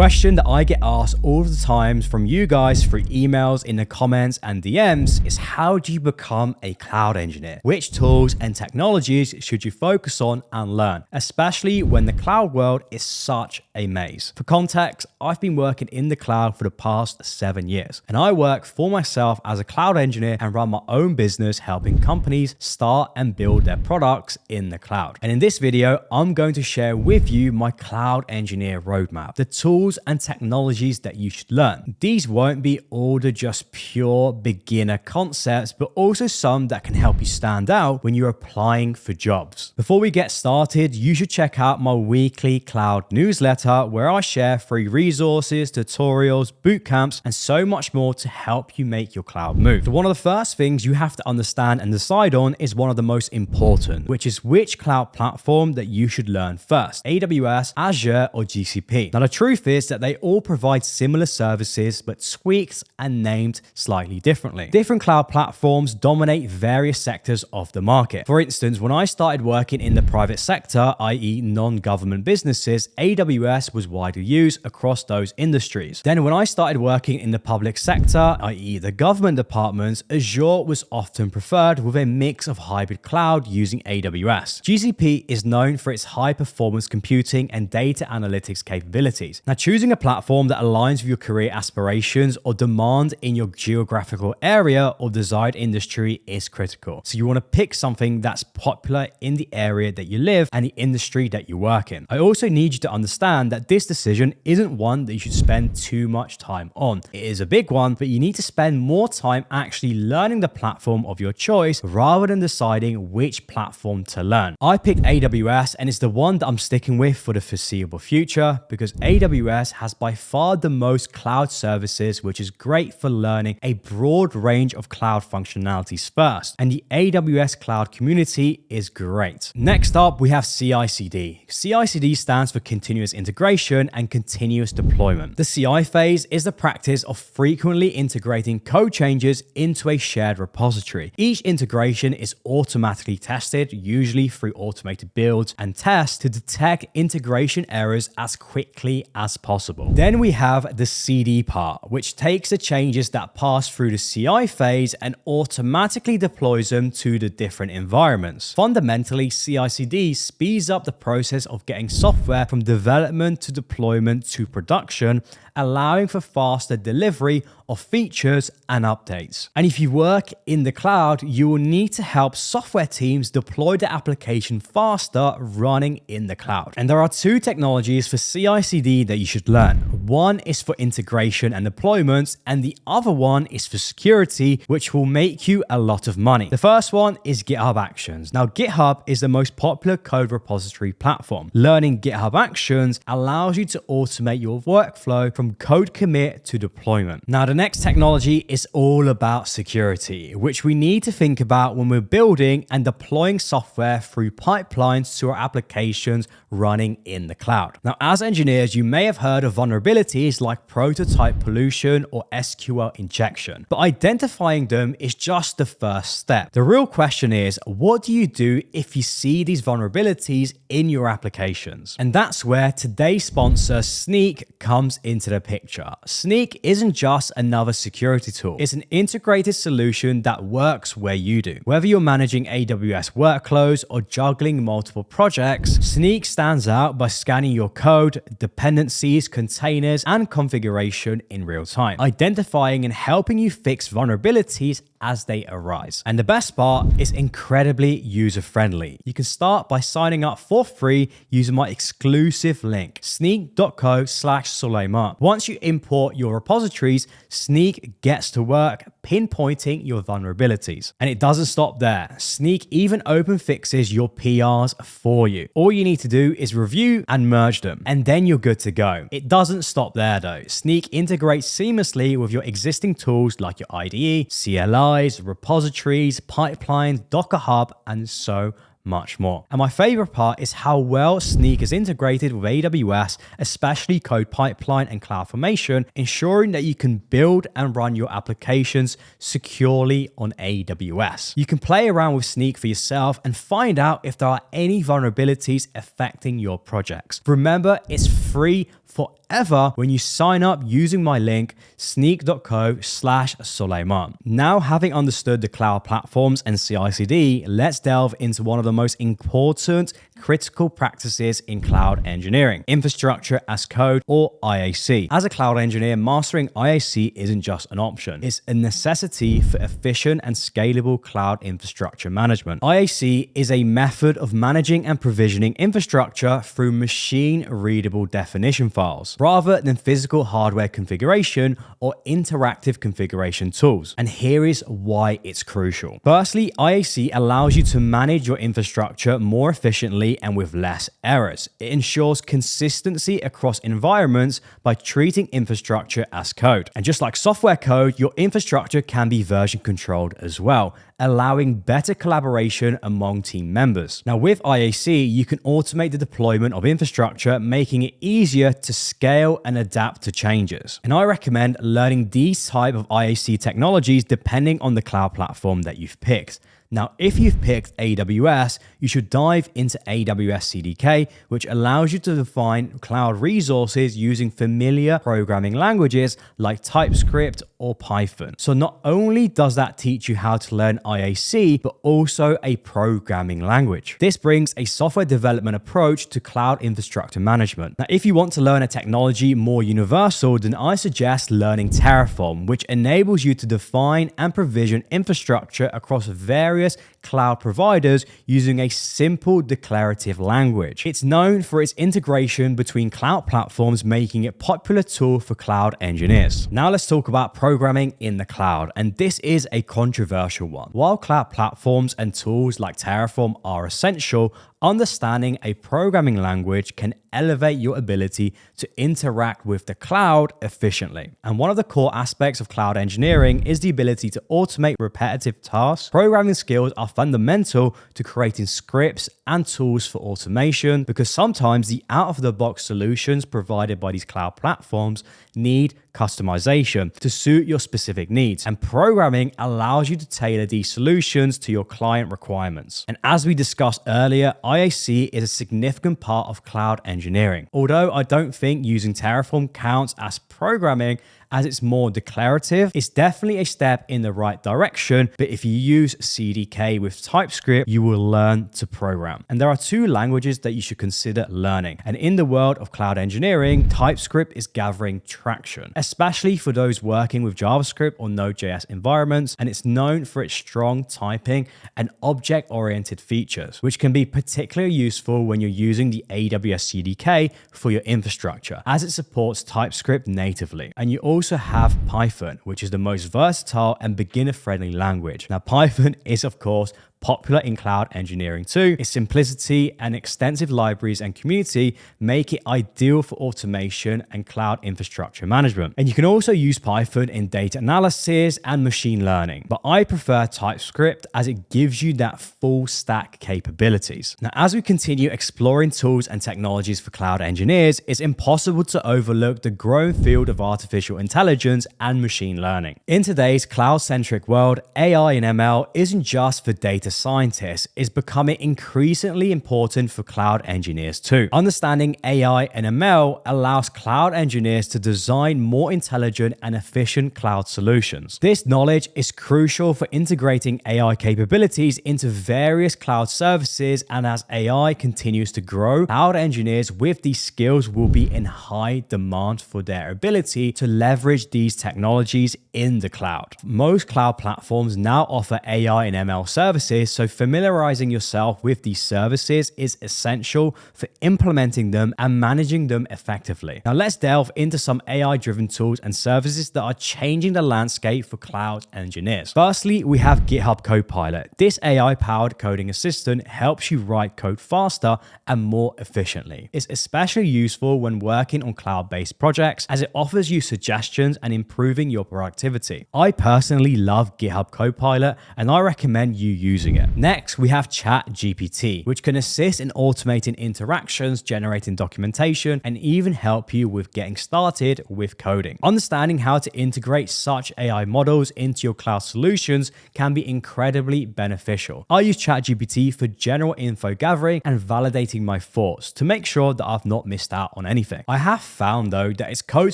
question that I get asked all the time from you guys through emails, in the comments and DMs is, how do you become a cloud engineer? Which tools and technologies should you focus on and learn, especially when the cloud world is such a maze? For context, I've been working in the cloud for the past 7 years, and I work for myself as a cloud engineer and run my own business helping companies start and build their products in the cloud. And in this video, I'm going to share with you my cloud engineer roadmap, the tools and technologies that you should learn. These won't be all the just pure beginner concepts, but also some that can help you stand out when you're applying for jobs. Before we get started, you should check out my weekly cloud newsletter where I share free resources, tutorials, boot camps, and so much more to help you make your cloud move. So one of the first things you have to understand and decide on is one of the most important, which is which cloud platform that you should learn first: AWS, Azure, or GCP. Now, the truth is that they all provide similar services, but tweaked and named slightly differently. Different cloud platforms dominate various sectors of the market. For instance, when I started working in the private sector, i.e. non-government businesses, AWS was widely used across those industries. Then when I started working in the public sector, i.e. the government departments, Azure was often preferred with a mix of hybrid cloud using AWS. GCP is known for its high performance computing and data analytics capabilities. Now, choosing a platform that aligns with your career aspirations or demand in your geographical area or desired industry is critical. So you want to pick something that's popular in the area that you live and the industry that you work in. I also need you to understand that this decision isn't one that you should spend too much time on. It is a big one, but you need to spend more time actually learning the platform of your choice rather than deciding which platform to learn. I picked AWS, and it's the one that I'm sticking with for the foreseeable future because AWS has by far the most cloud services, which is great for learning a broad range of cloud functionalities first. And the AWS cloud community is great. Next up, we have CI/CD. CI/CD stands for continuous integration and continuous deployment. The CI phase is the practice of frequently integrating code changes into a shared repository. Each integration is automatically tested, usually through automated builds and tests, to detect integration errors as quickly as possible. Then we have the CD part, which takes the changes that pass through the CI phase and automatically deploys them to the different environments. Fundamentally, CI/CD speeds up the process of getting software from development to deployment to production, allowing for faster delivery of features and updates. And if you work in the cloud, you will need to help software teams deploy the application faster running in the cloud. And there are two technologies for CI/CD that you should learn. One is for integration and deployments, and the other one is for security, which will make you a lot of money. The first one is GitHub Actions. Now, GitHub is the most popular code repository platform. Learning GitHub Actions allows you to automate your workflow from code commit to deployment. Now, the next technology is all about security, which we need to think about when we're building and deploying software through pipelines to our applications running in the cloud. Now, as engineers, you may have heard of vulnerabilities like prototype pollution or SQL injection, but identifying them is just the first step. The real question is, what do you do if you see these vulnerabilities in your applications? And that's where today's sponsor, Snyk, comes into the picture. Snyk isn't just another security tool. It's an integrated solution that works where you do. Whether you're managing AWS workloads or juggling multiple projects, Snyk stands out by scanning your code, dependencies, containers, and configuration in real time, identifying and helping you fix vulnerabilities as they arise. And the best part is incredibly user-friendly. You can start by signing up for free using my exclusive link, snyk.co/Sulaiman. Once you import your repositories, Snyk gets to work pinpointing your vulnerabilities. And it doesn't stop there. Snyk even open fixes your PRs for you. All you need to do is review and merge them, and then you're good to go. It doesn't stop there though. Snyk integrates seamlessly with your existing tools like your IDE, CLIs, repositories, pipelines, Docker Hub, and so much more. And my favorite part is how well Snyk is integrated with AWS, especially Code Pipeline and CloudFormation, ensuring that you can build and run your applications securely on AWS. You can play around with Snyk for yourself and find out if there are any vulnerabilities affecting your projects. Remember, it's free forever when you sign up using my link sneak.co/Soleiman. Now, having understood the cloud platforms and CI/CD, let's delve into one of the most important critical practices in cloud engineering: infrastructure as code, or IAC. As a cloud engineer, mastering IAC isn't just an option, it's a necessity for efficient and scalable cloud infrastructure management. IAC is a method of managing and provisioning infrastructure through machine-readable definition files, rather than physical hardware configuration or interactive configuration tools. And here is why it's crucial. Firstly, IAC allows you to manage your infrastructure more efficiently and with less errors. It ensures consistency across environments by treating infrastructure as code. And just like software code, your infrastructure can be version controlled as well, allowing better collaboration among team members. Now, with IAC, you can automate the deployment of infrastructure, making it easier to scale and adapt to changes. And I recommend learning these type of IAC technologies depending on the cloud platform that you've picked. Now, if you've picked AWS, you should dive into AWS CDK, which allows you to define cloud resources using familiar programming languages like TypeScript or Python. So not only does that teach you how to learn IAC, but also a programming language. This brings a software development approach to cloud infrastructure management. Now, if you want to learn a technology more universal, then I suggest learning Terraform, which enables you to define and provision infrastructure across various cloud providers using a simple declarative language. It's known for its integration between cloud platforms, making it a popular tool for cloud engineers. Now let's talk about programming in the cloud, and this is a controversial one. While cloud platforms and tools like Terraform are essential, understanding a programming language can elevate your ability to interact with the cloud efficiently. And one of the core aspects of cloud engineering is the ability to automate repetitive tasks. Programming skills are fundamental to creating scripts and tools for automation, because sometimes the out-of-the-box solutions provided by these cloud platforms need customization to suit your specific needs. And programming allows you to tailor these solutions to your client requirements. And as we discussed earlier, IAC is a significant part of cloud engineering. Although I don't think using Terraform counts as programming, as it's more declarative, it's definitely a step in the right direction. But if you use CDK with TypeScript, you will learn to program. And there are two languages that you should consider learning. And in the world of cloud engineering, TypeScript is gathering traction, especially for those working with JavaScript or Node.js environments. And it's known for its strong typing and object-oriented features, which can be particularly useful when you're using the AWS CDK for your infrastructure, as it supports TypeScript natively. And you also have Python, which is the most versatile and beginner-friendly language. Now, Python is, of course, popular in cloud engineering too. Its simplicity and extensive libraries and community make it ideal for automation and cloud infrastructure management. And you can also use Python in data analysis and machine learning. But I prefer TypeScript as it gives you that full stack capabilities. Now, as we continue exploring tools and technologies for cloud engineers, it's impossible to overlook the growing field of artificial intelligence and machine learning. In today's cloud-centric world, AI and ML isn't just for data scientists, is becoming increasingly important for cloud engineers too. Understanding AI and ML allows cloud engineers to design more intelligent and efficient cloud solutions. This knowledge is crucial for integrating AI capabilities into various cloud services, and as AI continues to grow, cloud engineers with these skills will be in high demand for their ability to leverage these technologies in the cloud. Most cloud platforms now offer AI and ML services, so familiarizing yourself with these services is essential for implementing them and managing them effectively. Now let's delve into some AI-driven tools and services that are changing the landscape for cloud engineers. Firstly, we have GitHub Copilot. This AI-powered coding assistant helps you write code faster and more efficiently. It's especially useful when working on cloud-based projects, as it offers you suggestions and improving your productivity. I personally love GitHub Copilot, and I recommend you using using it. Next, we have ChatGPT, which can assist in automating interactions, generating documentation, and even help you with getting started with coding. Understanding how to integrate such AI models into your cloud solutions can be incredibly beneficial. I use ChatGPT for general info gathering and validating my thoughts to make sure that I've not missed out on anything. I have found though that its code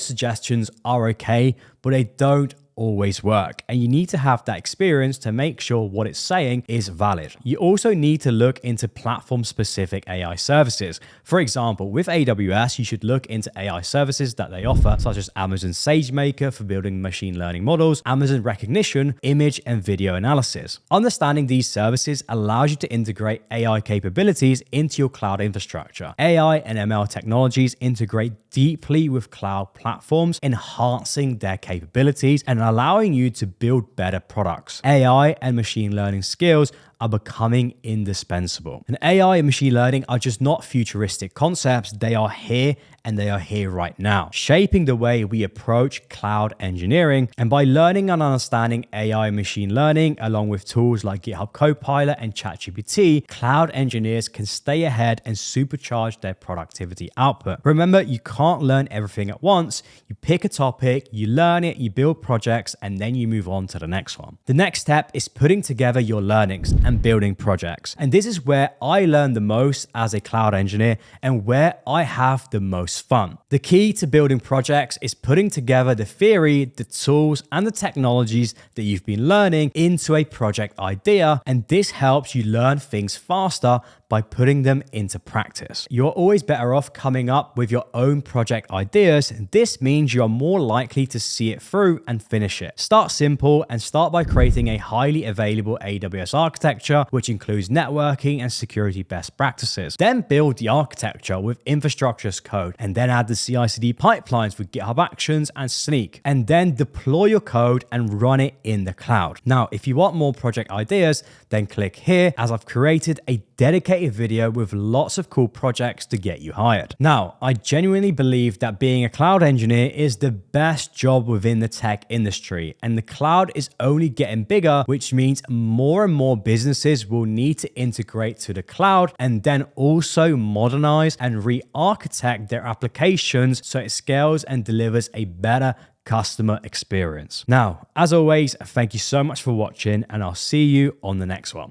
suggestions are okay, but they don't always work, and you need to have that experience to make sure what it's saying is valid. You also need to look into platform-specific AI services. For example, with AWS, you should look into AI services that they offer, such as Amazon SageMaker for building machine learning models, Amazon Rekognition, image and video analysis. Understanding these services allows you to integrate AI capabilities into your cloud infrastructure. AI and ML technologies integrate deeply with cloud platforms, enhancing their capabilities and allowing you to build better products. AI and machine learning skills are becoming indispensable. And AI and machine learning are just not futuristic concepts. They are here, and they are here right now, shaping the way we approach cloud engineering. And by learning and understanding AI and machine learning, along with tools like GitHub Copilot and ChatGPT, cloud engineers can stay ahead and supercharge their productivity output. Remember, you can't learn everything at once. You pick a topic, you learn it, you build projects, and then you move on to the next one. The next step is putting together your learnings and building projects. And this is where I learn the most as a cloud engineer and where I have the most fun. The key to building projects is putting together the theory, the tools, and the technologies that you've been learning into a project idea. And this helps you learn things faster by putting them into practice. You're always better off coming up with your own project ideas. This means you are more likely to see it through and finish it. Start simple and start by creating a highly available AWS architecture, which includes networking and security best practices. Then build the architecture with infrastructure as code, and then add the CI/CD pipelines with GitHub Actions and Snyk, and then deploy your code and run it in the cloud. Now, if you want more project ideas, then click here, as I've created a dedicated video with lots of cool projects to get you hired. Now, I genuinely believe that being a cloud engineer is the best job within the tech industry, and the cloud is only getting bigger, which means more and more businesses will need to integrate to the cloud and then also modernize and re-architect their applications so it scales and delivers a better customer experience. Now, as always, thank you so much for watching, and I'll see you on the next one.